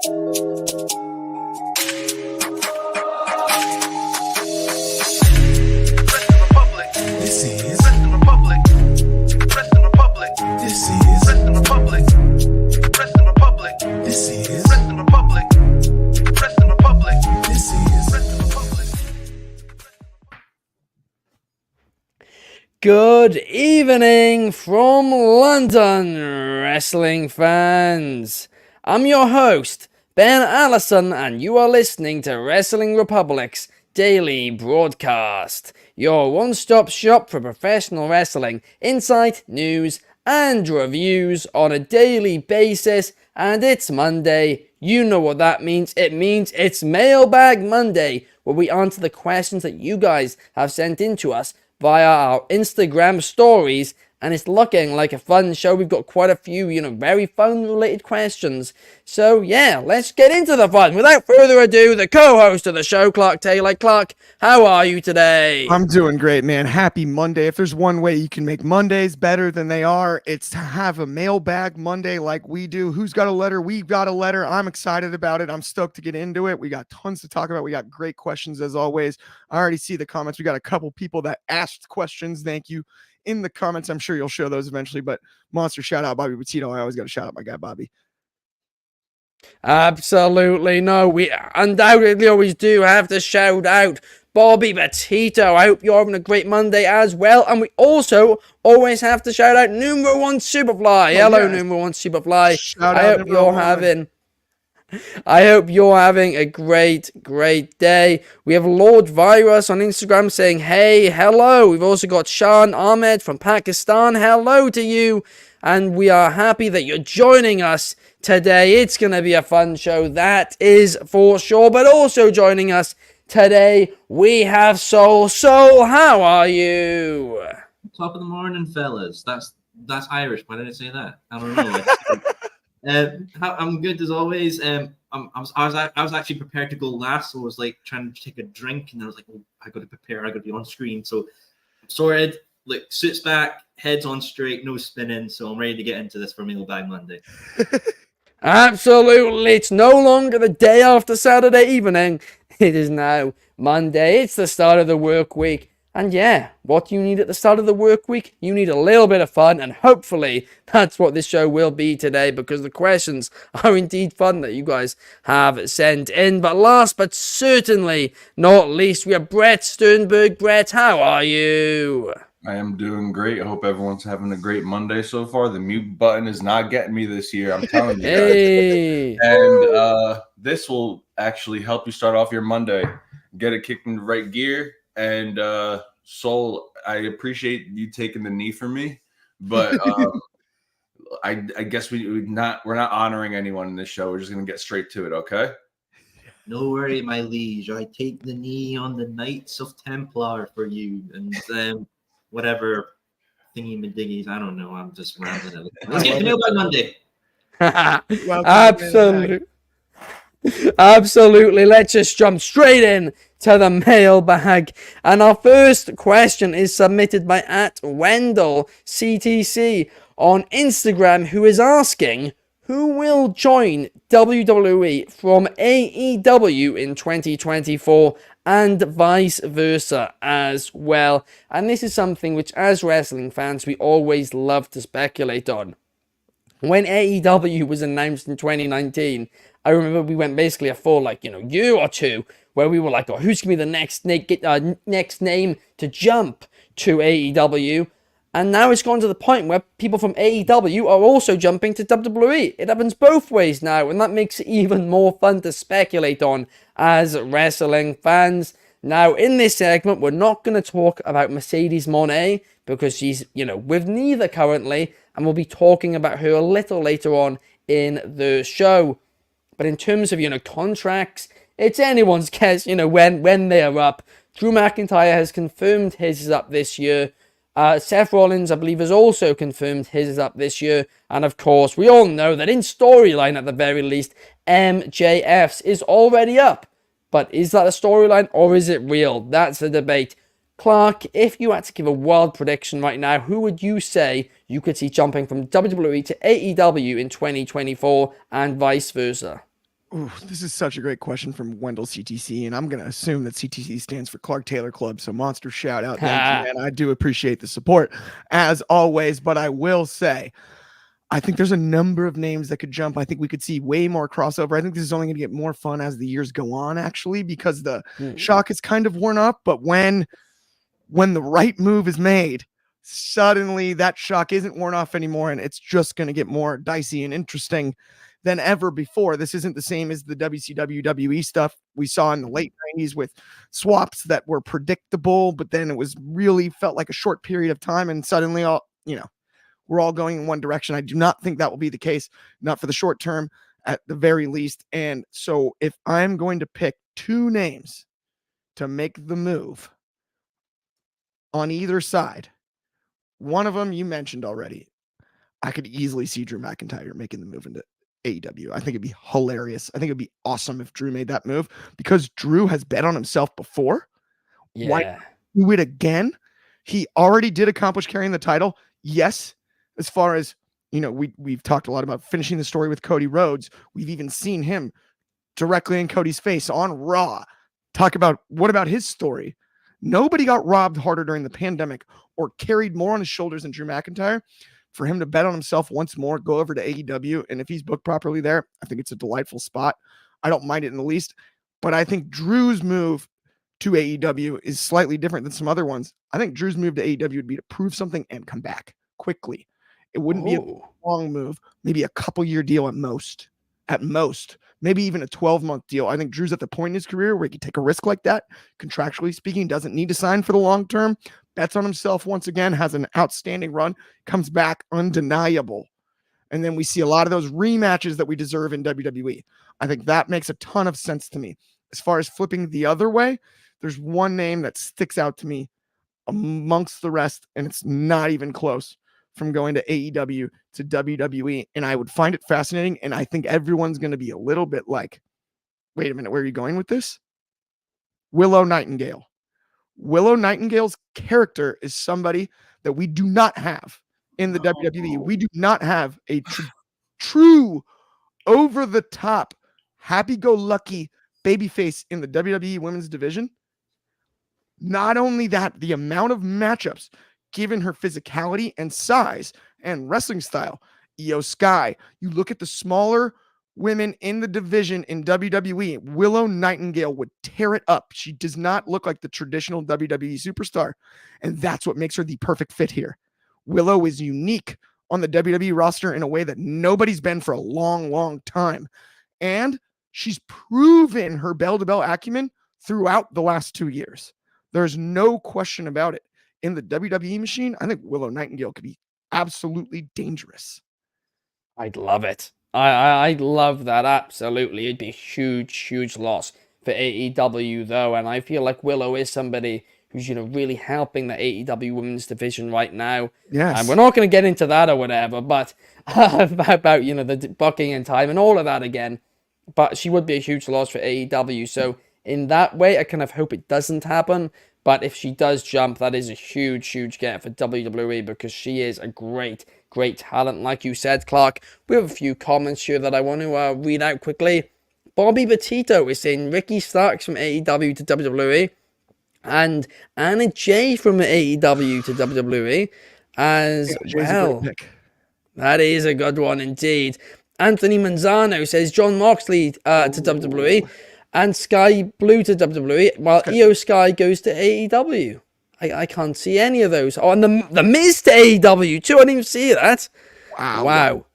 Good evening from London, wrestling fans. I'm your host, Ben Allison, and you are listening to Wrestling Republic's daily broadcast, your one-stop shop for professional wrestling, insight, news, and reviews on a daily basis. And it's Monday. You know what that means. It means it's Mailbag Monday, where we answer the questions that you guys have sent in to us via our Instagram stories, and it's looking like a fun show. We've got quite a few, very fun-related questions. So, yeah, let's get into the fun. Without further ado, the co-host of the show, Clark Taylor. Clark, how are you today? I'm doing great, man. Happy Monday. If there's one way you can make Mondays better than they are, it's to have a Mailbag Monday like we do. Who's got a letter? We've got a letter. I'm excited about it. I'm stoked to get into it. We got tons to talk about. We got great questions as always. I already see the comments. We got a couple people that asked questions. Thank you. In the comments, I'm sure you'll show those eventually, but monster shout out Bobby Petito. I always got to shout out my guy Bobby. Absolutely. No, we undoubtedly always do have to shout out Bobby Petito. I hope you're having a great Monday as well. And we also always have to shout out Number One Superfly. Hello, yes. Number One Superfly. I hope you're having a great day. We have Lord Virus on Instagram saying, hey, hello. We've also got Shan Ahmed from Pakistan. Hello to you. And we are happy that you're joining us today. It's going to be a fun show, that is for sure. But also joining us today, we have Soul. Soul, how are you? Top of the morning, fellas. That's Irish. Why did I say that? I don't know. I'm good as always. I was actually prepared to go last, so I was like trying to take a drink, and I was like, oh, I got to prepare. I got to be on screen. So I'm sorted. Like suits back, heads on straight, no spinning. So I'm ready to get into this for Mailbag Monday. Absolutely, it's no longer the day after Saturday evening. It is now Monday. It's the start of the work week. And yeah, what do you need at the start of the work week? You need a little bit of fun, and hopefully that's what this show will be today, because the questions are indeed fun that you guys have sent in. But last but certainly not least, we have Bret Sternberg. Bret, how are you? I am doing great. I hope everyone's having a great Monday so far. The mute button is not getting me this year, I'm telling you guys. Hey. And this will actually help you start off your Monday, get it kicked in the right gear. And Soul, I appreciate you taking the knee for me, but I guess we're not honoring anyone in this show. We're just gonna get straight to it, okay? No worry, my liege. I take the knee on the Knights of Templar for you, and whatever thingy madiggies. I don't know. I'm just rambling. Let's get to Mailbag Monday. Absolutely. Let's just jump straight in to the mailbag. And our first question is submitted by @WendellCTC on Instagram, who is asking, who will join WWE from AEW in 2024 and vice versa as well? And this is something which, as wrestling fans, we always love to speculate on. When AEW was announced in 2019, I remember we went basically a full, year or two where we were like, oh, who's going to be the next name to jump to AEW? And now it's gone to the point where people from AEW are also jumping to WWE. It happens both ways now, and that makes it even more fun to speculate on as wrestling fans. Now, in this segment, we're not going to talk about Mercedes Mone because she's, with neither currently, and we'll be talking about her a little later on in the show. But in terms of, contracts, it's anyone's guess, when they are up. Drew McIntyre has confirmed his is up this year. Seth Rollins, I believe, has also confirmed his is up this year. And of course, we all know that in storyline, at the very least, MJF's is already up. But is that a storyline or is it real? That's the debate. Clark, if you had to give a wild prediction right now, who would you say you could see jumping from WWE to AEW in 2024 and vice versa? Ooh, this is such a great question from Wendell CTC, and I'm going to assume that CTC stands for Clark Taylor Club. So monster shout out. Thank you, man. I do appreciate the support as always, but I will say, I think there's a number of names that could jump. I think we could see way more crossover. I think this is only going to get more fun as the years go on, actually, because the shock is kind of worn up. But when the right move is made, suddenly that shock isn't worn off anymore, and it's just going to get more dicey and interesting than ever before. This isn't the same as the WCW WWE stuff we saw in the late 90s with swaps that were predictable, but then it was really felt like a short period of time, and suddenly we're all going in one direction. I do not think that will be the case, not for the short term at the very least. And so if I'm going to pick two names to make the move on either side, one of them you mentioned already, I could easily see Drew McIntyre making the move into AEW. I think it'd be hilarious. I think it'd be awesome if Drew made that move because Drew has bet on himself before. Yeah. Why do it again? He already did accomplish carrying the title. Yes. As far as, we've talked a lot about finishing the story with Cody Rhodes. We've even seen him directly in Cody's face on Raw. Talk about what about his story? Nobody got robbed harder during the pandemic or carried more on his shoulders than Drew McIntyre. For him to bet on himself once more, go over to AEW, and if he's booked properly there, I think it's a delightful spot. I don't mind it in the least, but I think Drew's move to AEW is slightly different than some other ones. I think Drew's move to AEW would be to prove something and come back quickly. It wouldn't be a long move, maybe a couple-year deal at most, maybe even a 12-month deal. I think Drew's at the point in his career where he can take a risk like that, contractually speaking, doesn't need to sign for the long term, bets on himself once again, has an outstanding run, comes back undeniable. And then we see a lot of those rematches that we deserve in WWE. I think that makes a ton of sense to me. As far as flipping the other way, there's one name that sticks out to me amongst the rest, and it's not even close, from going to AEW to WWE. And I would find it fascinating. And I think everyone's going to be a little bit like, wait a minute, where are you going with this? Willow Nightingale. Willow Nightingale's character is somebody that we do not have in the WWE. We do not have a true over-the-top, happy-go-lucky babyface in the WWE women's division. Not only that, the amount of matchups, given her physicality and size and wrestling style, Io Sky, you look at the smaller women in the division in WWE, Willow Nightingale would tear it up. She does not look like the traditional WWE superstar, and that's what makes her the perfect fit here. Willow is unique on the WWE roster in a way that nobody's been for a long, long time, and she's proven her bell-to-bell acumen throughout the last 2 years. There's no question about it. In the WWE machine, I think Willow Nightingale could be absolutely dangerous. I'd love it. I'd love that, absolutely. It'd be a huge, huge loss for AEW, though, and I feel like Willow is somebody who's, really helping the AEW women's division right now. Yes. And we're not going to get into that or whatever, but about, the booking and time and all of that again. But she would be a huge loss for AEW, so in that way, I kind of hope it doesn't happen. But if she does jump, that is a huge, huge get for WWE because she is a great, great talent. Like you said, Clark, we have a few comments here that I want to read out quickly. Bobby Petito is saying Ricky Starks from AEW to WWE and Anna Jay from AEW to WWE as well. That is a good one indeed. Anthony Manzano says John Moxley to WWE. And Sky Blue to WWE, while Io Sky goes to AEW. I can't see any of those. Oh, and the Miz to AEW too. I didn't even see that. Wow.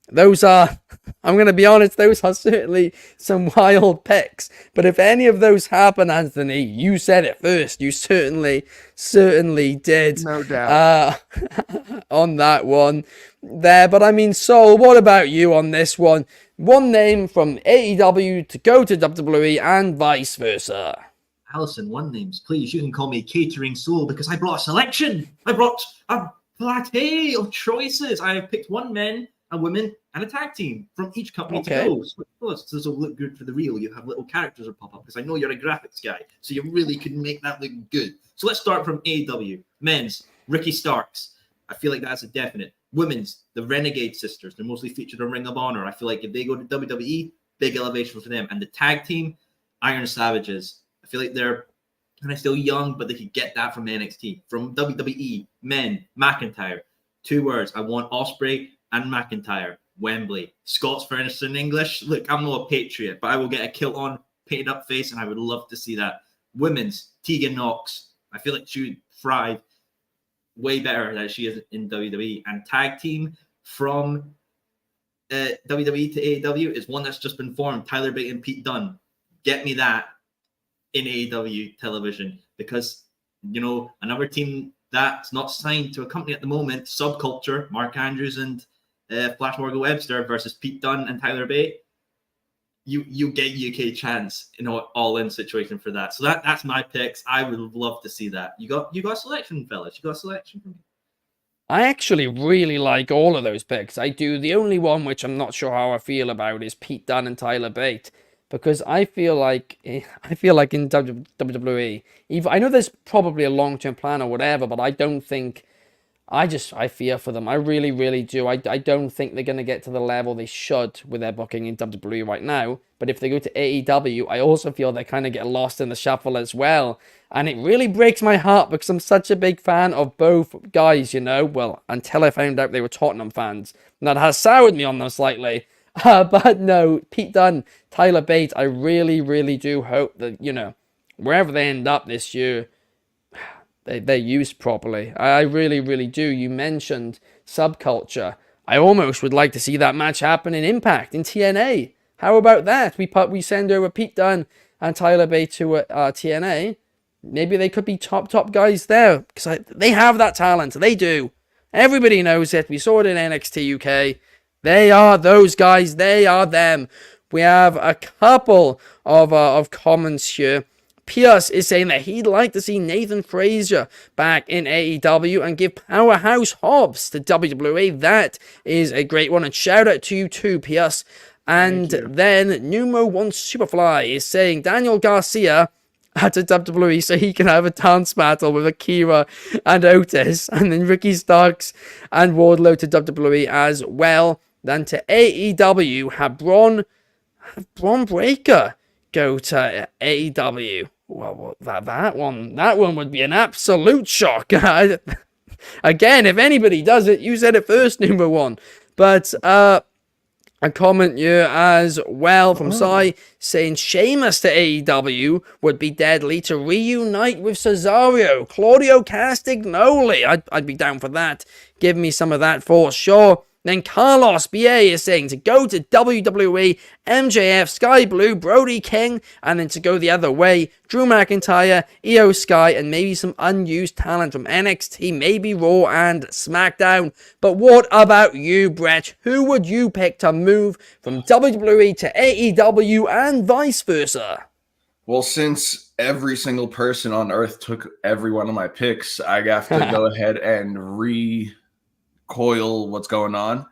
Those are, I'm going to be honest, those are certainly some wild picks. But if any of those happen, Anthony, you said it first. You certainly did. No doubt. On that one there. But I mean, Soul, what about you on this one? One name from AEW to go to WWE and vice versa. Allison, one names, please. You can call me Catering Soul because I brought a selection. I brought a plateau of choices. I have picked one men, a woman, and a tag team from each company to go. So this will look good for the reel. You have little characters that pop up because I know you're a graphics guy, so you really could make that look good. So let's start from AEW. Men's, Ricky Starks. I feel like that's a definite. Women's, the Renegade Sisters. They're mostly featured on Ring of Honor. I feel like if they go to WWE, big elevation for them. And the tag team, Iron Savages, I feel like they're kind of still young, but they could get that from NXT. From WWE, men, McIntyre. 2 words. I want Ospreay and McIntyre. Wembley. Scott's furnace in English. Look, I'm not a patriot, but I will get a kilt on, painted up face, and I would love to see that. Women's, Tegan Knox. I feel like she would thrive way better than she is in WWE. And tag team from WWE to AEW is one that's just been formed. Tyler Bate and Pete Dunne. Get me that in AEW television, because, you know, another team that's not signed to a company at the moment, Subculture, Mark Andrews and Flash Morgan Webster versus Pete Dunne and Tyler Bate. You get UK chance in an all-in situation for that. So that's my picks. I would love to see that. You got a selection, fellas. You got a selection from me. I actually really like all of those picks. I do. The only one which I'm not sure how I feel about is Pete Dunne and Tyler Bate, because I feel like in WWE, I know there's probably a long-term plan or whatever, but I don't think. I fear for them. I really, really do. I don't think they're going to get to the level they should with their booking in WWE right now. But if they go to AEW, I also feel they kind of get lost in the shuffle as well. And it really breaks my heart because I'm such a big fan of both guys, you know. Well, until I found out they were Tottenham fans. And that has soured me on them slightly. But no, Pete Dunne, Tyler Bate, I really, really do hope that, you know, wherever they end up this year, they're used properly. I really, really do. You mentioned Subculture. I almost would like to see that match happen in Impact, in TNA. How about that? We send over Pete Dunne and Tyler Bate to TNA. Maybe they could be top guys there, because they have that talent. They do. Everybody knows it. We saw it in NXT UK. They are those guys. They are them. We have a couple of comments here. Pierce is saying that he'd like to see Nathan Frazier back in AEW and give Powerhouse Hobbs to WWE. That is a great one. And shout out to you too, Pierce. And then Numo One Superfly is saying Daniel Garcia to WWE so he can have a dance battle with Akira and Otis. And then Ricky Starks and Wardlow to WWE as well. Then to AEW, have Braun Breaker go to AEW. Well, that one would be an absolute shock. Again, if anybody does it, you said it first, number one. But a comment here as well from Sai saying Sheamus to AEW would be deadly to reunite with Cesaro, Claudio Castagnoli. I'd be down for that. Give me some of that for sure. Then Carlos BA is saying to go to WWE, MJF, Sky Blue, Brody King, and then to go the other way, Drew McIntyre, Io Sky, and maybe some unused talent from NXT, maybe Raw and SmackDown. But what about you, Brett? Who would you pick to move from WWE to AEW and vice versa? Well, since every single person on earth took every one of my picks, I have to go ahead and recoil what's going on.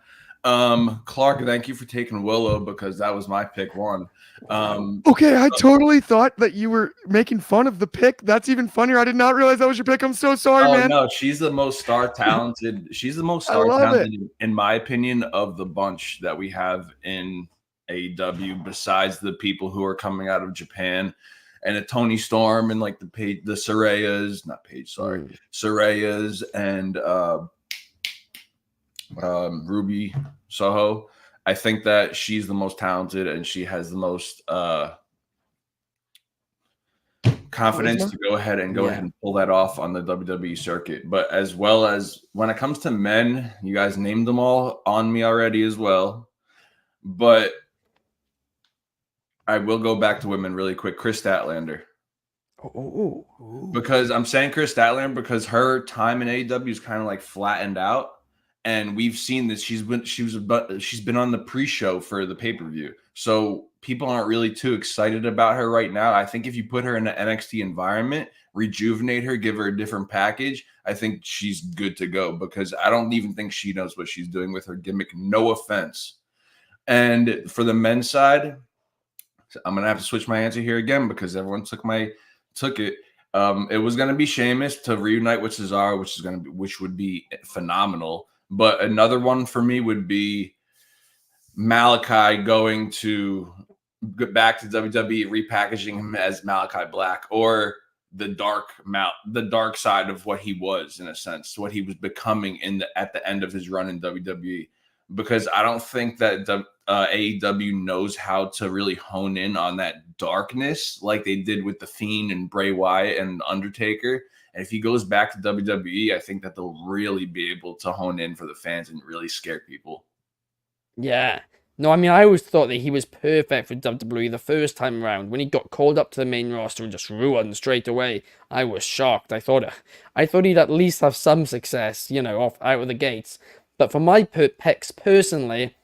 Clark, thank you for taking Willow, because that was my pick one. Okay, I totally thought that you were making fun of the pick. That's even funnier. I did not realize that was your pick. I'm so sorry, man. No, she's the most star talented. She's the most star talented, in my opinion, of the bunch that we have in AEW, besides the people who are coming out of Japan and a Tony Storm and like the Sarayas, Sarayas and Ruby Soho. I think that she's the most talented and she has the most confidence to go ahead and pull that off on the WWE circuit. But as well as when it comes to men, you guys named them all on me already as well. But I will go back to women really quick. Chris Statlander. Because I'm saying Chris Statlander because her time in AEW is kind of like flattened out. And we've seen this. She's been on the pre-show for the pay-per-view. So people aren't really too excited about her right now. I think if you put her in an NXT environment, rejuvenate her, give her a different package, I think she's good to go, because I don't even think she knows what she's doing with her gimmick. No offense. And for the men's side, I'm gonna have to switch my answer here again because everyone took it. It was gonna be Sheamus to reunite with Cesaro, which would be phenomenal. But another one for me would be Malachi going to back to WWE, repackaging him as Malachi Black, or the dark side of what he was, in a sense, what he was becoming at the end of his run in WWE. Because I don't think that AEW knows how to really hone in on that darkness like they did with The Fiend and Bray Wyatt and Undertaker. And if he goes back to WWE, I think that they'll really be able to hone in for the fans and really scare people. Yeah. No, I mean, I always thought that he was perfect for WWE the first time around. When he got called up to the main roster and just ruined straight away, I was shocked. I thought he'd at least have some success, out of the gates. But for my picks personally,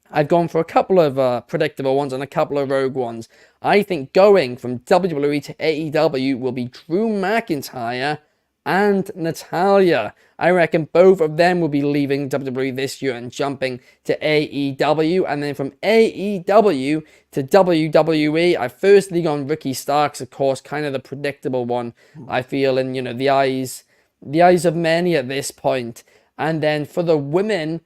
I've gone for a couple of predictable ones and a couple of rogue ones. I think going from WWE to AEW will be Drew McIntyre and Natalya. I reckon both of them will be leaving WWE this year and jumping to AEW. And then from AEW to WWE, I've firstly gone Ricky Starks, of course, kind of the predictable one, I feel, in, the eyes of many at this point. And then for the women,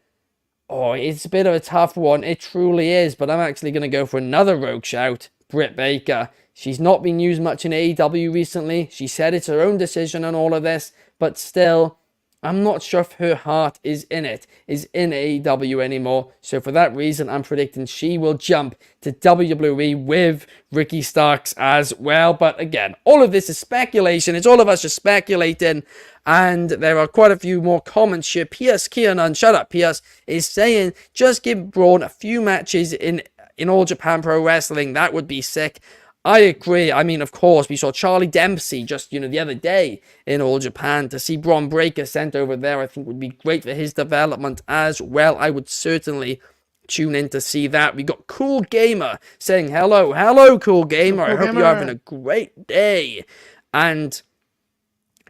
it's a bit of a tough one. It truly is. But I'm actually going to go for another rogue shout, Britt Baker. She's not been used much in AEW recently. She said it's her own decision on all of this. But still, I'm not sure if her heart is in AEW anymore. So for that reason, I'm predicting she will jump to WWE with Ricky Starks as well. But again, all of this is speculation. It's all of us just speculating. And there are quite a few more comments here. P.S. Kiernan, shut up, P.S. is saying, just give Braun a few matches in All Japan Pro Wrestling. That would be sick. I agree. I mean, of course, we saw Charlie Dempsey just, the other day in All Japan. To see Braun Breaker sent over there, I think would be great for his development as well. I would certainly tune in to see that. We got Cool Gamer saying, hello, Cool Gamer. I hope you're having a great day. And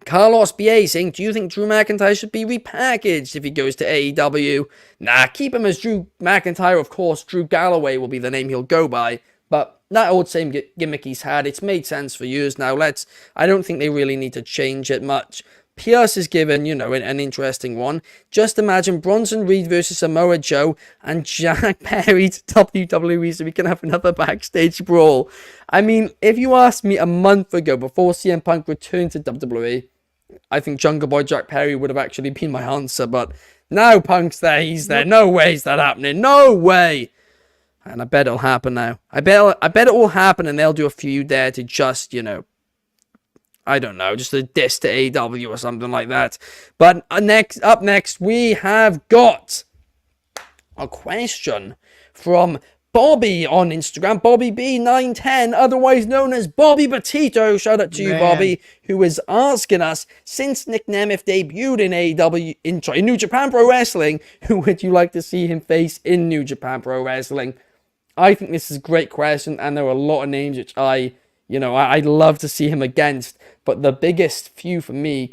Carlos B.A. saying, do you think Drew McIntyre should be repackaged if he goes to AEW? Nah, keep him as Drew McIntyre. Of course, Drew Galloway will be the name he'll go by. But that old same gimmick he's had, it's made sense for years now. I don't think they really need to change it much. Pierce is given, an interesting one. Just imagine Bronson Reed versus Samoa Joe and Jack Perry to WWE so we can have another backstage brawl. I mean, if you asked me a month ago before CM Punk returned to WWE, I think Jungle Boy Jack Perry would have actually been my answer. But now Punk's there, he's there. No way is that happening. No way. And I bet it'll happen now. I bet it will happen and they'll do a feud there to just, I don't know, just a diss to AEW or something like that. But up next, we have got a question from Bobby on Instagram. Bobby B910, otherwise known as Bobby Batito. Shout out to you, Bobby, who is asking us, since Nick Nemeth debuted in AEW, in New Japan Pro Wrestling, who would you like to see him face in New Japan Pro Wrestling? I think this is a great question, and there are a lot of names which I'd love to see him against, but the biggest few for me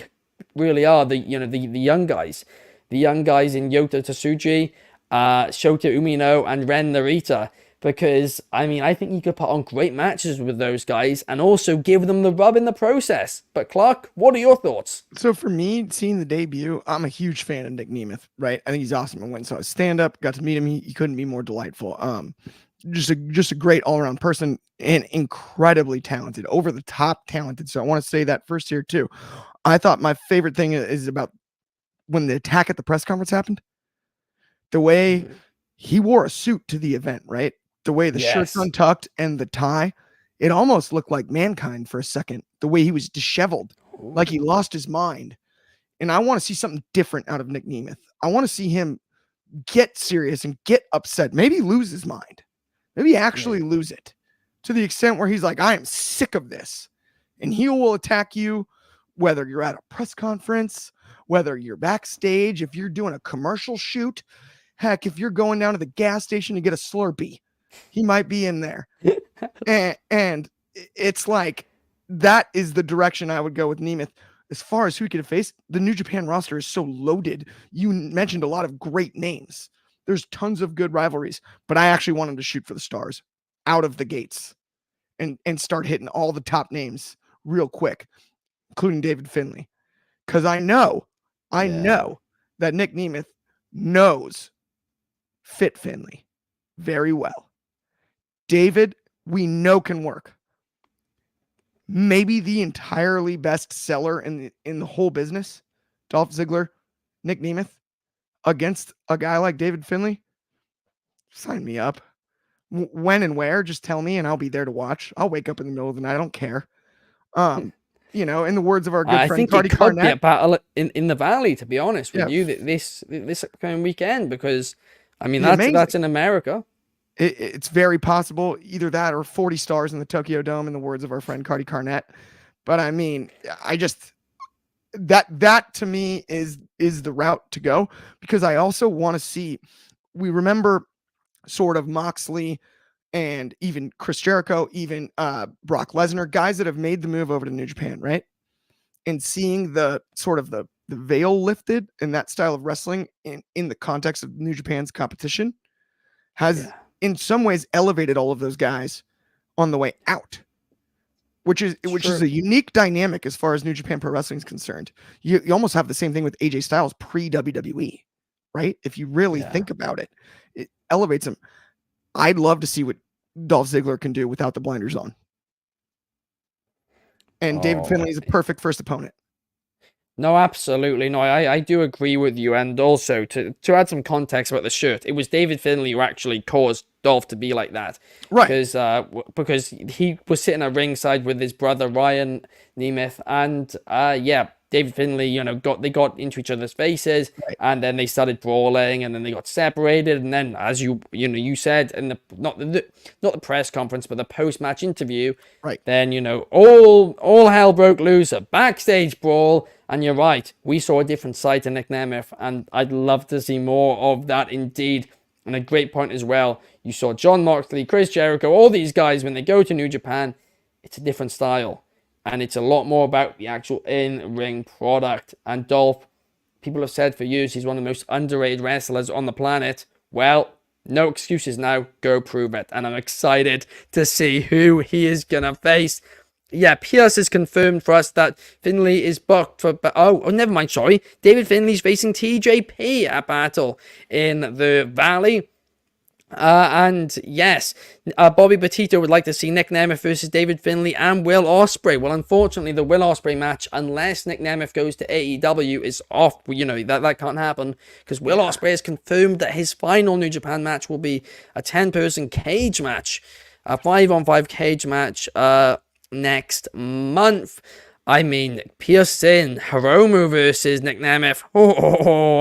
really are the young guys. The young guys in Yota Tsuji, Shota Umino, and Ren Narita, because, I think you could put on great matches with those guys and also give them the rub in the process. But Clark, what are your thoughts? So for me, seeing the debut, I'm a huge fan of Nick Nemeth, right? I think he's awesome. I went and saw his stand-up, got to meet him. He couldn't be more delightful. Just a great all-around person and incredibly talented, over the top talented. So I want to say that first here too. I thought my favorite thing is about when the attack at the press conference happened, the way he wore a suit to the event, right? The way the shirt's untucked and the tie, it almost looked like Mankind for a second. The way he was disheveled, like he lost his mind. And I want to see something different out of Nick Nemeth. I want to see him get serious and get upset, maybe lose his mind. Maybe actually lose it to the extent where he's like, I am sick of this. And he will attack you, whether you're at a press conference, whether you're backstage, if you're doing a commercial shoot, heck, if you're going down to the gas station to get a Slurpee, he might be in there. and it's like, that is the direction I would go with Nemeth. As far as who he could face, the New Japan roster is so loaded. You mentioned a lot of great names. There's tons of good rivalries, but I actually want him to shoot for the stars out of the gates and start hitting all the top names real quick, including David Finlay. Because I know that Nick Nemeth knows Fit Finlay very well. David we know can work. Maybe the entirely best seller in the whole business, Dolph Ziggler, Nick Nemeth, against a guy like David Finlay. Sign me up. When and where, just tell me and I'll be there to watch. I'll wake up in the middle of the night. I don't care. You know, in the words of our good I friend think Cardi it could be a Carnett. battle in the Valley, to be honest with Yeah. you, this upcoming weekend, because I mean It'd be that's amazing. in America. It's very possible either that or 40 stars in the Tokyo Dome, in the words of our friend Cardi Carnett. But I mean, I just that to me is the route to go, because I also want to see. We remember sort of Moxley and even Chris Jericho, even Brock Lesnar, guys that have made the move over to New Japan, right? And seeing the sort of the veil lifted in that style of wrestling in the context of New Japan's competition has Yeah. in some ways elevated all of those guys on the way out, which is Sure. a unique dynamic as far as New Japan Pro Wrestling is concerned. You almost have the same thing with AJ Styles pre-WWE, right? If you really Yeah. think about it, it elevates him. I'd love to see what Dolph Ziggler can do without the blinders on. And David Oh, Finlay is a perfect first opponent. No, absolutely. No, I do agree with you. And also, to add some context about the shirt, it was David Finlay who actually caused Dolph to be like that. Right. Because he was sitting at ringside with his brother, Ryan Nemeth. And, David Finlay, they got into each other's faces, Right. and then they started brawling, and then they got separated. And then, as you said in the not the press conference, but the post-match interview, Right. then all hell broke loose, a backstage brawl. And you're right, we saw a different side to Nick Nemeth, and I'd love to see more of that indeed. And a great point as well, you saw John Moxley, Chris Jericho, all these guys, when they go to New Japan, it's a different style. And it's a lot more about the actual in-ring product. And Dolph, people have said for years, he's one of the most underrated wrestlers on the planet. Well, no excuses now, go prove it. And I'm excited to see who he is going to face. Yeah, Pierce has confirmed for us that Finlay is booked for... never mind, sorry. David Finlay's facing TJP at Battle in the Valley. And yes, Bobby Petito would like to see Nick Nemeth versus David Finlay and Will Ospreay. Well, unfortunately, the Will Ospreay match, unless Nick Nemeth goes to AEW, is off. That can't happen, because Will Ospreay has confirmed that his final New Japan match will be a 10-person cage match, a 5-on-5 cage match, next month. I mean, Pearson, Hiromu versus Nick Nemeth.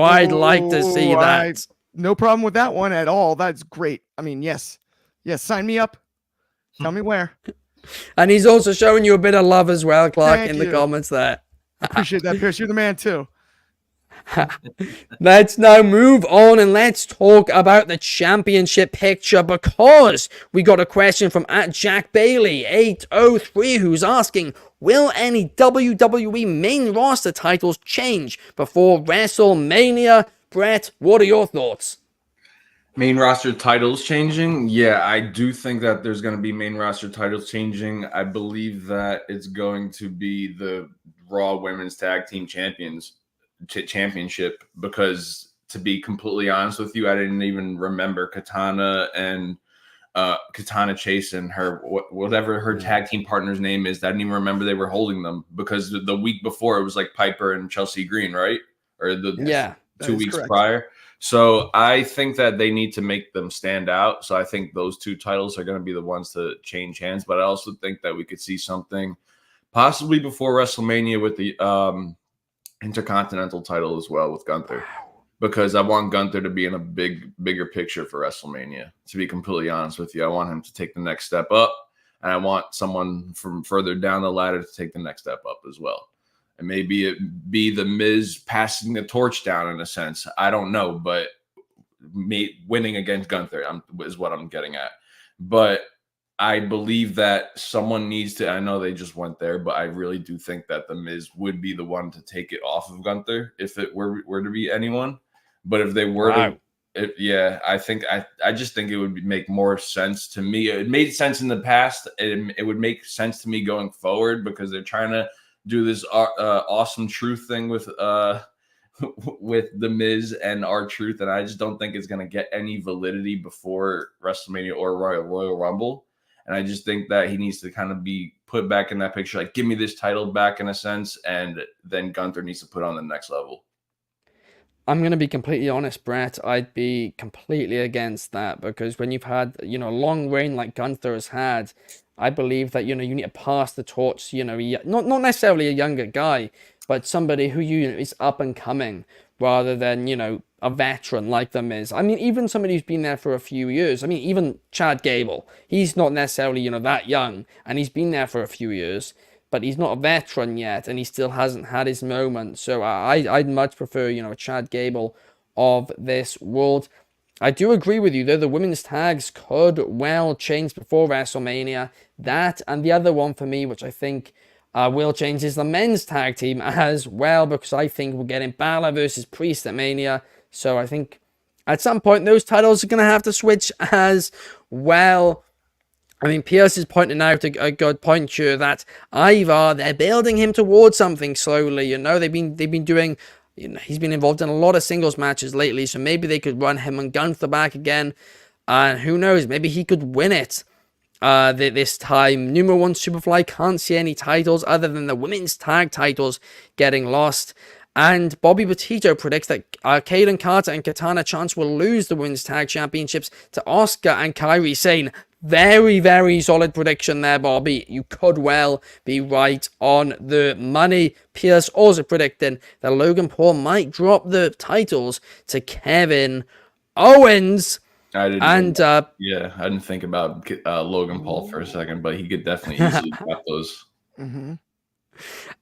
I'd like to see that. No problem with that one at all. That's great. I mean, yes, sign me up. Tell me where. And he's also showing you a bit of love as well, Clark, Thank in you. the comments there. Appreciate that, Pierce. You're the man too. Let's now move on and let's talk about the championship picture, because we got a question from @JackBailey803 who's asking, will any WWE main roster titles change before WrestleMania? Brett, what are your thoughts? Main roster titles changing? Yeah, I do think that there's going to be main roster titles changing. I believe that it's going to be the Raw Women's Tag Team Championship, because to be completely honest with you, I didn't even remember Katana and Katana Chase and her whatever her tag team partner's name is. I didn't even remember they were holding them, because the week before it was like Piper and Chelsea Green, right? Or the 2 weeks correct. prior. So I think that they need to make them stand out. So I think those two titles are going to be the ones to change hands. But I also think that we could see something possibly before WrestleMania with the Intercontinental title as well with Gunther, because I want Gunther to be in a bigger picture for WrestleMania. To be completely honest with you, I want him to take the next step up, and I want someone from further down the ladder to take the next step up as well. And maybe it be the Miz passing the torch down in a sense. I don't know, but winning against Gunther is what I'm getting at. But I believe that someone needs to, I know they just went there, but I really do think that the Miz would be the one to take it off of Gunther if it were to be anyone. But if they were I just think it would make more sense to me. It made sense in the past. It would make sense to me going forward, because they're trying to do this awesome truth thing with the Miz and R-Truth, and I just don't think it's going to get any validity before WrestleMania or Royal Rumble. And I just think that he needs to kind of be put back in that picture, like, give me this title back in a sense, and then Gunther needs to put on the next level. I'm going to be completely honest, Brett. I'd be completely against that, because when you've had, a long reign like Gunther has had, I believe that, you need to pass the torch, not necessarily a younger guy, but somebody who, is up and coming, rather than, a veteran like The Miz. I mean, even somebody who's been there for a few years. I mean, even Chad Gable, he's not necessarily, that young, and he's been there for a few years, but he's not a veteran yet, and he still hasn't had his moment. So I'd much prefer, a Chad Gable of this world. I do agree with you, though. The women's tags could well change before WrestleMania. That, and the other one for me, which I think will change, is the men's tag team as well, because I think we're getting Balor versus Priest at Mania. So I think at some point those titles are going to have to switch as well. I mean, Pierce is pointing out a good point here that Ivar, they're building him towards something slowly. They've been doing, he's been involved in a lot of singles matches lately, so maybe they could run him and Gunther back again. And who knows, maybe he could win it this time. Numero One Superfly can't see any titles other than the women's tag titles getting lost. And Bobby Petito predicts that Kaden Carter and Katana Chance will lose the women's tag championships to Asuka and Kairi Sane. Very, very solid prediction there, Bobby. You could well be right on the money. Pierce also predicting that Logan Paul might drop the titles to Kevin Owens. I didn't think about Logan Paul for a second, but he could definitely easily drop those. Mm-hmm.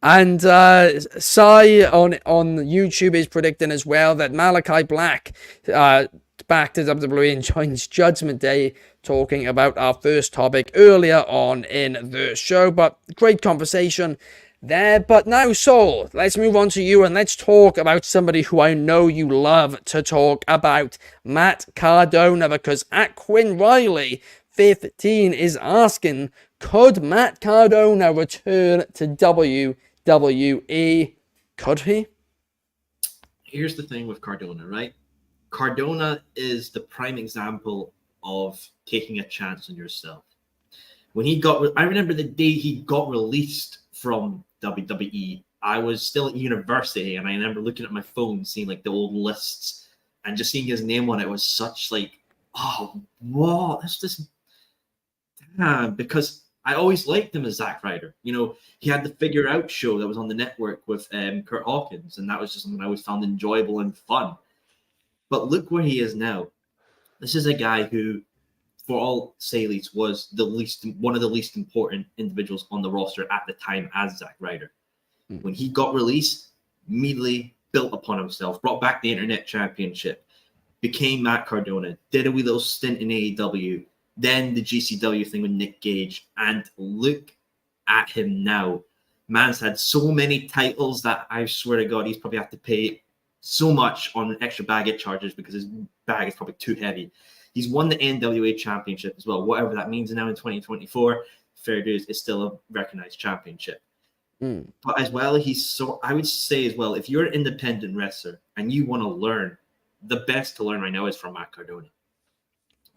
And Sai on YouTube is predicting as well that Malachi Black back to WWE and joins Judgment Day, talking about our first topic earlier on in the show. But great conversation there. But now, Soul, let's move on to you and let's talk about somebody who I know you love to talk about, Matt Cardona, because at Quinn Riley 15 is asking, could Matt Cardona return to WWE? Could he? Here's the thing with Cardona, right? Cardona is the prime example of taking a chance on yourself. I remember the day he got released from WWE, I was still at university, and I remember looking at my phone, seeing like the old lists, and just seeing his name on it was such like, oh, what? That's just, because I always liked him as Zack Ryder. He had the Figure Out show that was on the network with Kurt Hawkins, and that was just something I always found enjoyable and fun. But look where he is now. This is a guy who, for all Saley's, was one of the least important individuals on the roster at the time as Zack Ryder. When he got released, immediately built upon himself, brought back the Internet Championship, became Matt Cardona, did a wee little stint in AEW, then the GCW thing with Nick Gage, and look at him now. Man's had so many titles that I swear to God, he's probably have to pay so much on extra baggage charges because his bag is probably too heavy. He's won the NWA Championship as well, whatever that means now in 2024. Fair dues, it's still a recognized championship. But as well, I would say as well, if you're an independent wrestler and you want to learn, the best to learn right now is from Matt Cardona.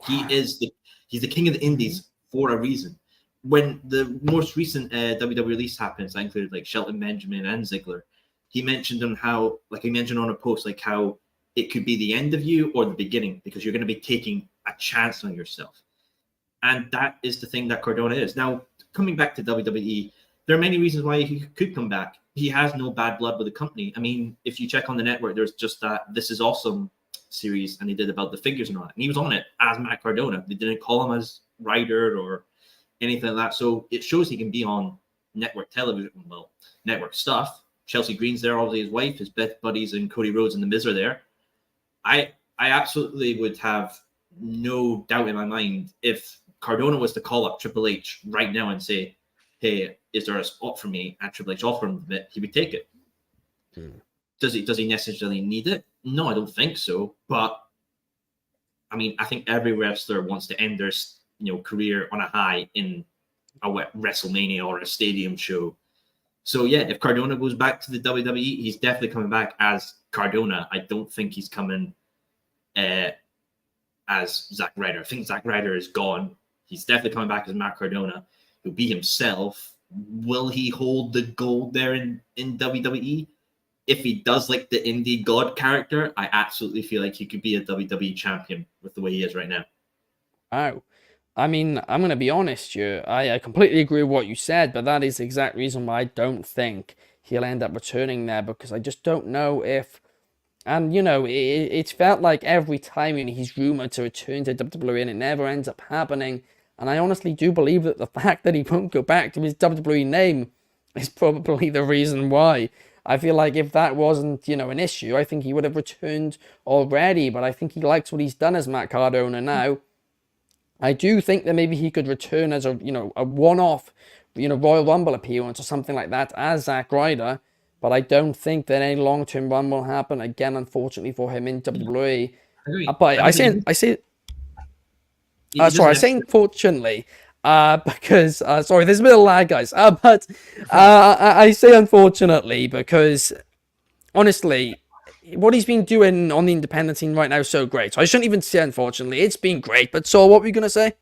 Wow. He's the king of the indies for a reason. When the most recent WWE release happens, that included like Shelton Benjamin and Ziggler, he mentioned on how, like he mentioned on a post, like how it could be the end of you or the beginning, because you're going to be taking a chance on yourself. And that is the thing that Cardona is. Now, coming back to WWE, there are many reasons why he could come back. He has no bad blood with the company. I mean, if you check on the network, there's just that This Is Awesome series, and they did about the figures and all that. And he was on it as Matt Cardona. They didn't call him as Ryder or anything like that. So it shows he can be on network television, well, network stuff. Chelsea Green's there, obviously his wife, his best buddies, and Cody Rhodes and The Miz are there. I absolutely would have no doubt in my mind if Cardona was to call up Triple H right now and say, hey, is there a spot for me? And Triple H offer him it, he would take it. Does he necessarily need it? No, I don't think so. But I mean, I think every wrestler wants to end their career on a high in a WrestleMania or a stadium show. So yeah, if Cardona goes back to the WWE, he's definitely coming back as Cardona. I don't think he's coming as Zack Ryder. I think Zack Ryder is gone. He's definitely coming back as Matt Cardona. He'll be himself. Will he hold the gold there in WWE? If he does like the indie god character, I absolutely feel like he could be a WWE champion with the way he is right now. Wow. I mean, I'm going to be honest here. I completely agree with what you said, but that is the exact reason why I don't think he'll end up returning there, because I just don't know if... And, you know, it's felt like every time he's rumored to return to WWE and it never ends up happening. And I honestly do believe that the fact that he won't go back to his WWE name is probably the reason why. I feel like if that wasn't, you know, an issue, I think he would have returned already. But I think he likes what he's done as Matt Cardona now. I do think that maybe he could return as a, you know, a one-off, you know, Royal Rumble appearance or something like that as Zack Ryder. But I don't think that any long-term run will happen again, unfortunately, for him in WWE. But I say, unfortunately, because sorry, there's a bit of lag, guys. But I say unfortunately because honestly, what he's been doing on the independent scene right now is so great. So I shouldn't even say unfortunately. It's been great. But so, what were you gonna say?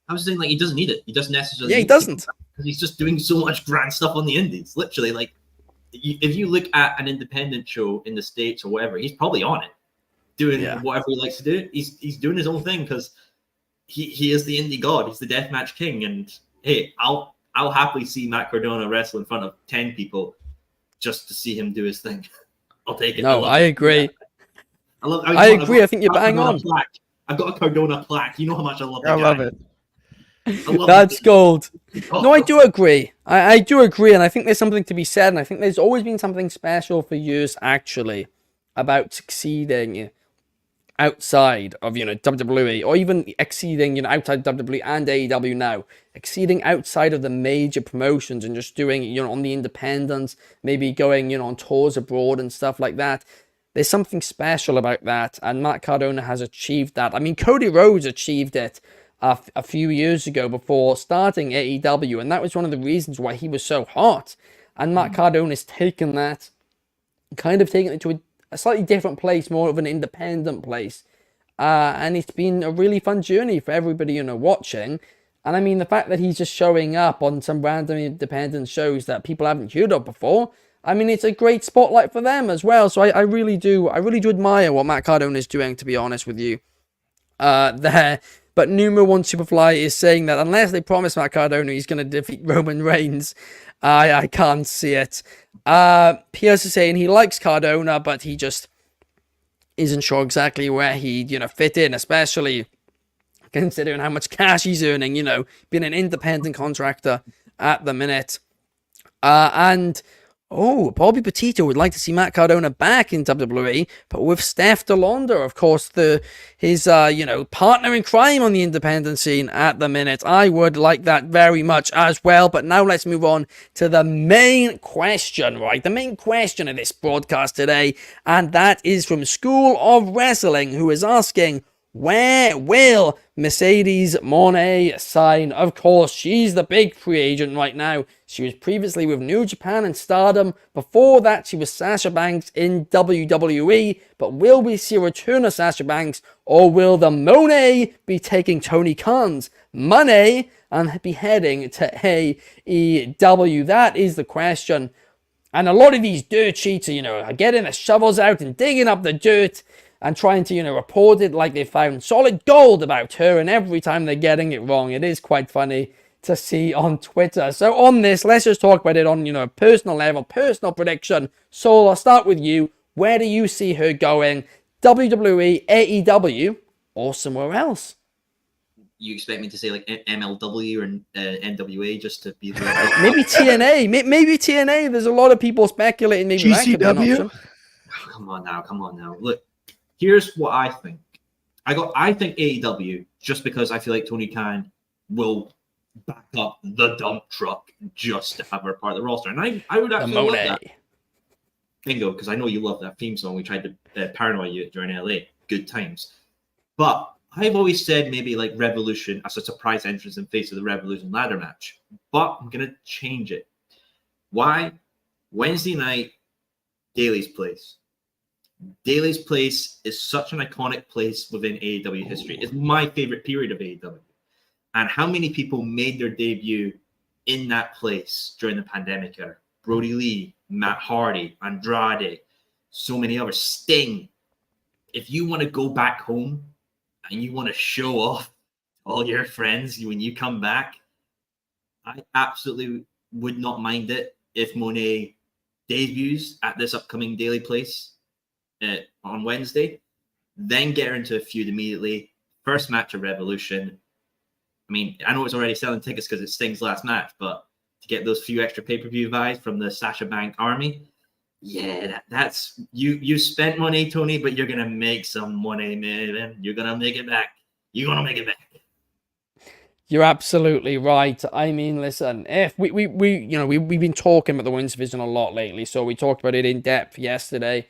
I was saying, like, he doesn't need it. He doesn't necessarily. Yeah, he doesn't. Because he's just doing so much grand stuff on the indies. Literally, like, if you look at an independent show in the States or whatever, he's probably on it, doing whatever he likes to do. He's doing his own thing because he is the indie god. He's the deathmatch king. And hey, I'll happily see Matt Cardona wrestle in front of 10 people just to see him do his thing. I'll take it. No, I agree. I agree. I think you're bang on. I've got a Cardona plaque. You know how much I love that I guy. love it. That's gold. No, I do agree. I do agree, and I think there's something to be said, and I think there's always been something special for years, actually, about succeeding outside of, you know, WWE, or even exceeding, you know, outside WWE and AEW now, exceeding outside of the major promotions and just doing, you know, on the independents, maybe going, you know, on tours abroad and stuff like that. There's something special about that, and Matt Cardona has achieved that. I mean, Cody Rhodes achieved it a few years ago before starting AEW, and that was one of the reasons why he was so hot. And Matt Cardona's taken that, kind of taken it to a slightly different place, more of an independent place. And it's been a really fun journey for everybody, you know, watching. And I mean, the fact that he's just showing up on some random independent shows that people haven't heard of before, I mean, it's a great spotlight for them as well. So I really do admire what Matt Cardona is doing, to be honest with you. There. But Numero One Superfly is saying that unless they promise Matt Cardona he's going to defeat Roman Reigns, I can't see it. Pierce is saying he likes Cardona, but he just isn't sure exactly where he'd, you know, fit in, especially considering how much cash he's earning, you know, being an independent contractor at the minute. Bobby Petito would like to see Matt Cardona back in WWE, but with Steph DeLonda, of course, his partner in crime on the independent scene at the minute. I would like that very much as well. But now let's move on to the main question, right? The main question of this broadcast today, and that is from School of Wrestling, who is asking, where will Mercedes Mone sign? Of course, she's the big free agent right now. She was previously with New Japan and Stardom. Before that, she was Sasha Banks in WWE. But will we see a return of Sasha Banks, or will the Mone be taking Tony Khan's money and be heading to AEW? That is the question. And a lot of these dirt sheets are getting the shovels out and digging up the dirt and trying to, report it like they found solid gold about her, and every time they're getting it wrong. It is quite funny to see on Twitter. So on this, let's just talk about it on, a personal level, personal prediction. Soul, I'll start with you. Where do you see her going? WWE, AEW, or somewhere else? You expect me to say like MLW or NWA just to be maybe TNA. Maybe TNA. There's a lot of people speculating maybe that could be an option. Come on now. Look, here's what I think. I think AEW, just because I feel like Tony Khan will back up the dump truck just to have her part of the roster. And I would actually love that. Bingo, because I know you love that theme song. We tried to paranoid you during LA. Good times. But I've always said maybe like Revolution as a surprise entrance in face of the Revolution ladder match. But I'm going to change it. Why? Wednesday night, Daly's Place. Daly's Place is such an iconic place within AEW history. It's my favorite period of AEW. And how many people made their debut in that place during the pandemic era? Brody Lee, Matt Hardy, Andrade, so many others, Sting. If you want to go back home and you want to show off all your friends when you come back, I absolutely would not mind it if Monet debuts at this upcoming Daily Place on Wednesday. Then get her into a feud immediately. First match of Revolution. I mean, I know it's already selling tickets because it's Sting's last match, but to get those few extra pay-per-view vibes from the Sasha Banks army, yeah, that's you spent money, Tony, but you're gonna make some money, man. You're gonna make it back. You're gonna make it back. You're absolutely right. I mean, listen, if we've been talking about the women's division a lot lately, so we talked about it in depth yesterday.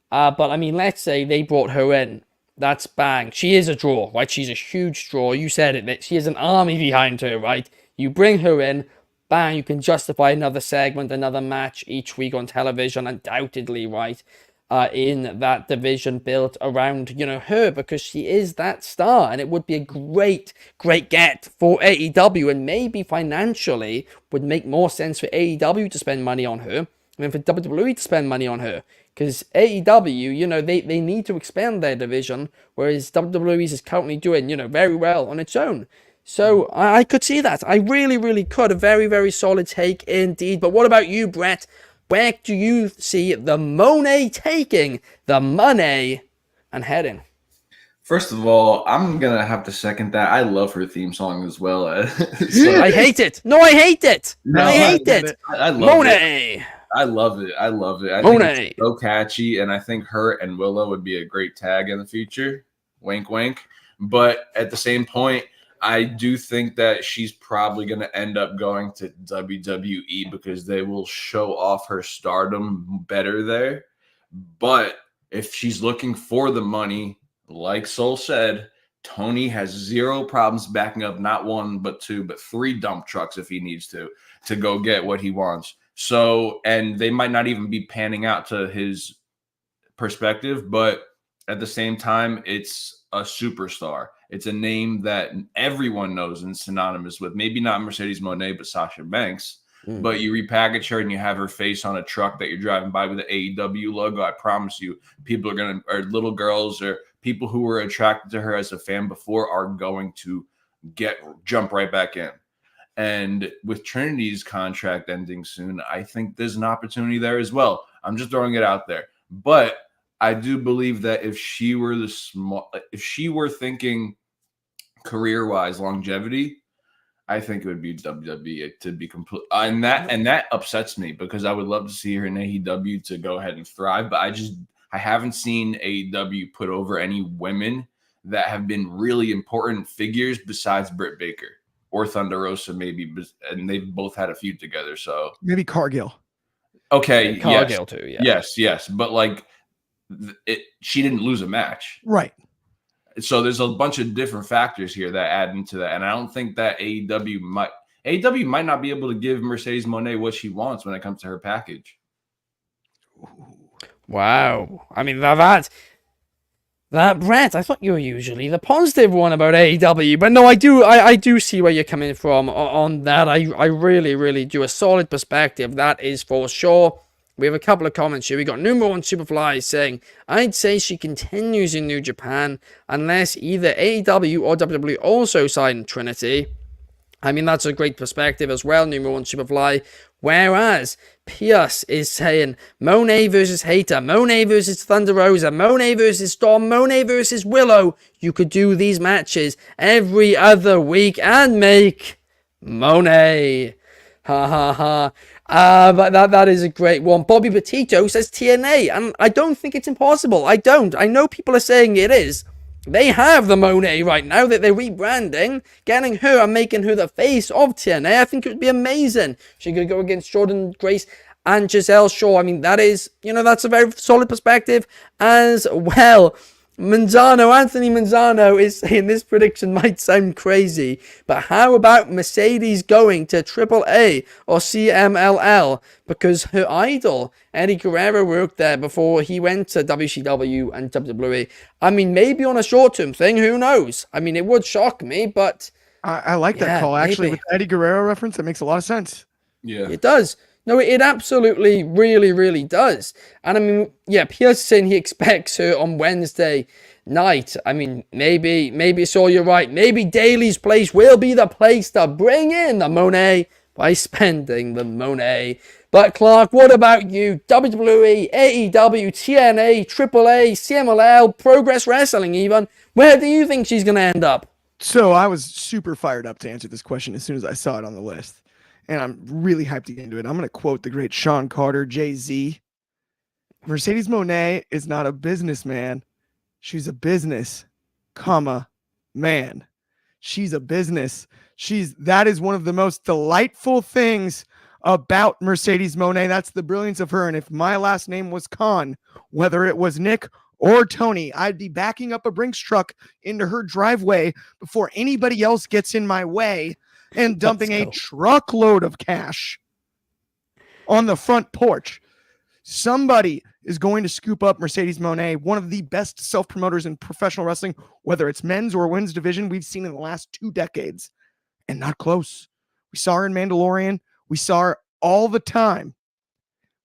But I mean, let's say they brought her in. That's bang. She is a draw, right? She's a huge draw. You said it, that she has an army behind her, right? You bring her in, bang, you can justify another segment, another match each week on television, undoubtedly, right? In that division built around, her, because she is that star, and it would be a great get for AEW, and maybe financially would make more sense for AEW to spend money on her than for WWE to spend money on her. Because AEW, they need to expand their division, whereas WWE's is currently doing, very well on its own. So I could see that. I really, really could. A very, very solid take indeed. But what about you, Bret? Where do you see the Monet taking the money and heading? First of all, I'm going to have to second that. I love her theme song as well. I hate it. No, I hate it. No, I hate it. I love Monet. it. I love it. I love it. I Monet. think it's so catchy, and I think her and Willow would be a great tag in the future. Wink, wink. But at the same point, I do think that she's probably going to end up going to WWE because they will show off her stardom better there. But if she's looking for the money, like Soul said, Tony has zero problems backing up not one, but two, but three dump trucks if he needs to go get what he wants. So, and they might not even be panning out to his perspective, but at the same time, it's a superstar. It's a name that everyone knows and synonymous with. Maybe not Mercedes Mone, but Sasha Banks. But you repackage her and you have her face on a truck that you're driving by with the AEW logo. I promise you, people or little girls or people who were attracted to her as a fan before are going to jump right back in. And with Trinity's contract ending soon, I think there's an opportunity there as well. I'm just throwing it out there. But I do believe that if she were thinking career-wise longevity, I think it would be WWE to be complete. And that upsets me because I would love to see her in AEW to go ahead and thrive. But I haven't seen AEW put over any women that have been really important figures besides Britt Baker or Thunder Rosa, maybe, and they've both had a feud together. So maybe Cargill. Okay, Cargill too. Yeah. Yes, but like she didn't lose a match, right? So there's a bunch of different factors here that add into that, and I don't think that AEW might not be able to give Mercedes Mone what she wants when it comes to her package. Wow, I mean that Bret, I thought you were usually the positive one about AEW, but no, I do see where you're coming from on that. I really, really do. A solid perspective, that is for sure. We have a couple of comments here. We got number one Superfly saying, I'd say she continues in New Japan unless either AEW or WWE also sign Trinity. I mean, that's a great perspective as well, number one Superfly. Whereas Pierce is saying Monet versus Hater, Monet versus Thunder Rosa, Monet versus Storm, Monet versus Willow. You could do these matches every other week and make Monet. Ha ha ha. But that is a great one. Bobby Petito says TNA, and I don't think it's impossible. I don't. I know people are saying it is. They have the Monet right now that they're rebranding, getting her and making her the face of TNA. I think it would be amazing. She could go against Jordan Grace and Giselle Shaw. I mean, that is, that's a very solid perspective as well. Anthony Manzano is saying this prediction might sound crazy, but how about Mercedes going to AAA or CMLL? Because her idol, Eddie Guerrero, worked there before he went to WCW and WWE. I mean, maybe on a short-term thing, who knows? I mean, it would shock me, but I like that call. Actually, with the Eddie Guerrero reference, that makes a lot of sense. Yeah. It does. No, it absolutely, really, really does. And I mean, yeah, Pierce saying he expects her on Wednesday night. I mean, maybe so you're right. Maybe Daly's place will be the place to bring in the Monet by spending the Monet. But Clark, what about you? WWE, AEW, TNA, AAA, CMLL, Progress Wrestling even. Where do you think she's going to end up? So I was super fired up to answer this question as soon as I saw it on the list. And I'm really hyped to get into it. I'm going to quote the great Sean Carter, Jay-Z. Mercedes Mone is not a businessman. She's a business, man. She's a business. That is one of the most delightful things about Mercedes Mone. That's the brilliance of her. And if my last name was Khan, whether it was Nick or Tony, I'd be backing up a Brinks truck into her driveway before anybody else gets in my way and dumping a truckload of cash on the front porch. Somebody is going to scoop up Mercedes Mone, one of the best self-promoters in professional wrestling, whether it's men's or women's division we've seen in the last 2 decades, and not close. We saw her in Mandalorian. We saw her all the time.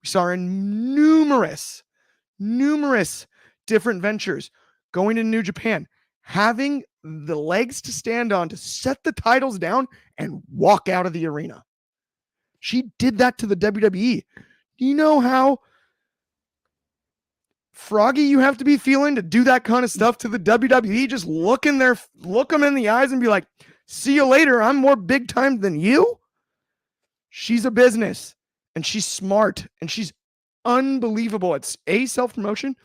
We saw her in numerous different ventures, going to New Japan, having the legs to stand on to set the titles down and walk out of the arena. She did that to the WWE. Do you know how froggy you have to be feeling to do that kind of stuff to the WWE? Just look them in the eyes and be like, see you later. I'm more big time than you. She's a business and she's smart and she's unbelievable. It's self-promotion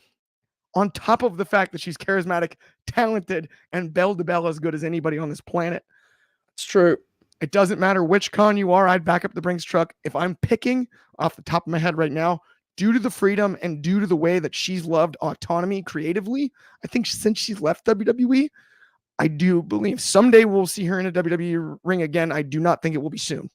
on top of the fact that she's charismatic, talented, and bell to bell as good as anybody on this planet. It's true. It doesn't matter which con you are. I'd back up the Brinks truck. If I'm picking off the top of my head right now, due to the freedom and due to the way that she's loved autonomy creatively, I think since she's left WWE, I do believe someday we'll see her in a WWE ring again. I do not think it will be soon.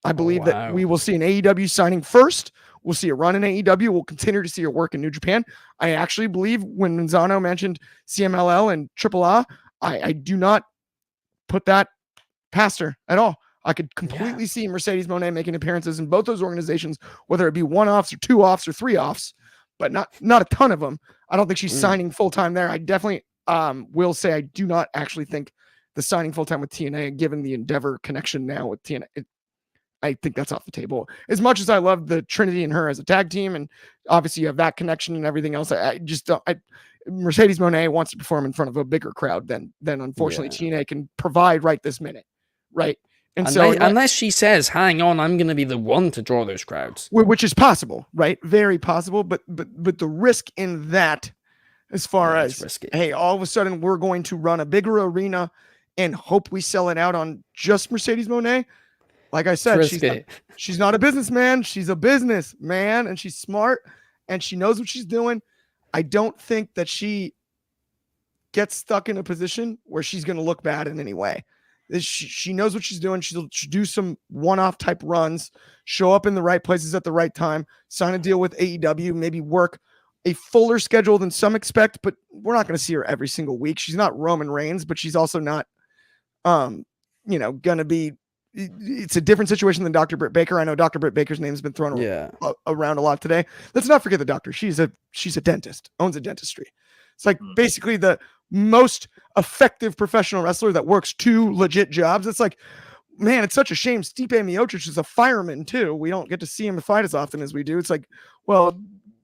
I believe that we will see an AEW signing first. We'll see a run in AEW. We'll continue to see her work in New Japan. I actually believe when Manzano mentioned CMLL and AAA, I do not put that past her at all. I could completely see Mercedes Mone making appearances in both those organizations, whether it be 1-offs or 2-offs or 3-offs, but not a ton of them. I don't think she's signing full-time there. I definitely will say I do not actually think the signing full-time with TNA, given the Endeavor connection now with TNA, I think that's off the table. As much as I love the Trinity and her as a tag team, and obviously you have that connection and everything else, I just don't. Mercedes Mone wants to perform in front of a bigger crowd than unfortunately TNA can provide right this minute, right? And so unless she says, "Hang on, I'm going to be the one to draw those crowds," which is possible, right? Very possible, but the risk in that, as far as risky. Hey, all of a sudden we're going to run a bigger arena and hope we sell it out on just Mercedes Mone. Like I said, she's not a businessman. She's a businessman, and she's smart, and she knows what she's doing. I don't think that she gets stuck in a position where she's going to look bad in any way. She knows what she's doing. She'll do some one-off type runs, show up in the right places at the right time, sign a deal with AEW, maybe work a fuller schedule than some expect, but we're not going to see her every single week. She's not Roman Reigns, but she's also not, going to be. It's a different situation than Dr. Britt Baker. I know Dr. Britt Baker's name has been thrown around a lot today. Let's not forget the doctor. She's a dentist, owns a dentistry. It's like basically the most effective professional wrestler that works 2 legit jobs. It's like, man, it's such a shame. Stipe Miocic is a fireman too. We don't get to see him fight as often as we do. It's like, well,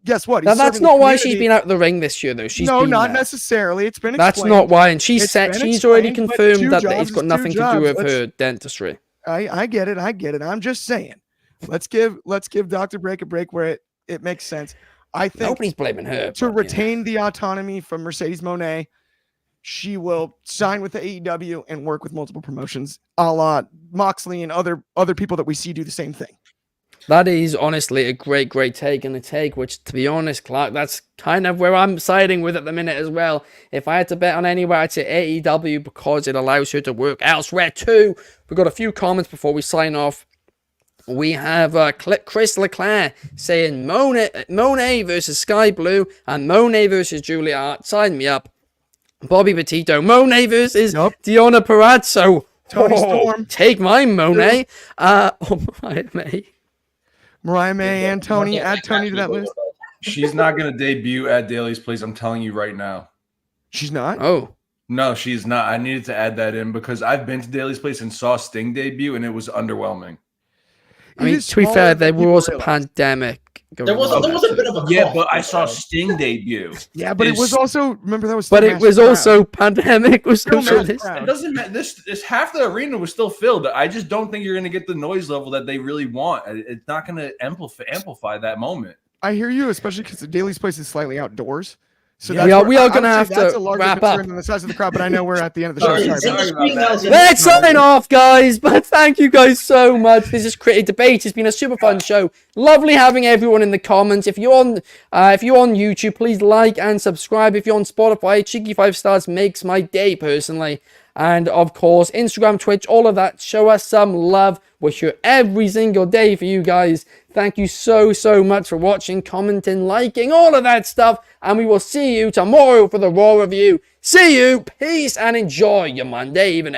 guess what? Now, that's not why she's been out of the ring this year, though. Not necessarily. It's been explained. That's not why. And she's already confirmed that it's got nothing to do with her dentistry. I get it. I'm just saying. Let's give Dr. Break a break where it makes sense. I think nobody's blaming her. To retain the autonomy from Mercedes Mone, she will sign with the AEW and work with multiple promotions, a la Moxley and other people that we see do the same thing. That is honestly a great take, and a take which, to be honest, Clark, that's kind of where I'm siding with at the minute as well. If I had to bet on anywhere, I'd say AEW, because it allows her to work elsewhere too. We've got a few comments before we sign off. We have Chris Leclerc saying Mone versus Sky Blue and Mone versus Julia Hart. Sign me up. Bobby Petito, Mone versus Deonna Purrazzo. Tony Storm, Take mine, Monet. Mariah May. Mariah May, and Tony. Add Tony to that list. She's not going to debut at Daly's Place. I'm telling you right now. She's not? Oh. No, she's not. I needed to add that in because I've been to Daly's Place and saw Sting debut, and it was underwhelming. I mean, to be fair, there was a pandemic. There was a bit of a yeah, but I saw Sting debut. Yeah, but it was also remember that was. But it was also pandemic. Was social It doesn't matter. This half the arena was still filled. I just don't think you're going to get the noise level that they really want. It's not going to amplify that moment. I hear you, especially because the Daly's Place is slightly outdoors. So we are going to have to wrap up. Than the size of the crowd, but I know we're at the end of the show. Sorry about that. Let's sign off, guys. But thank you guys so much. This is Critic Debate. It's been a super fun show. Lovely having everyone in the comments. If you're on YouTube, please like and subscribe. If you're on Spotify, cheeky 5 stars makes my day personally. And of course, Instagram, Twitch, all of that. Show us some love. We're here every single day for you guys. Thank you so much for watching, commenting, liking, all of that stuff. And we will see you tomorrow for the Raw review. See you. Peace and enjoy your Monday evening.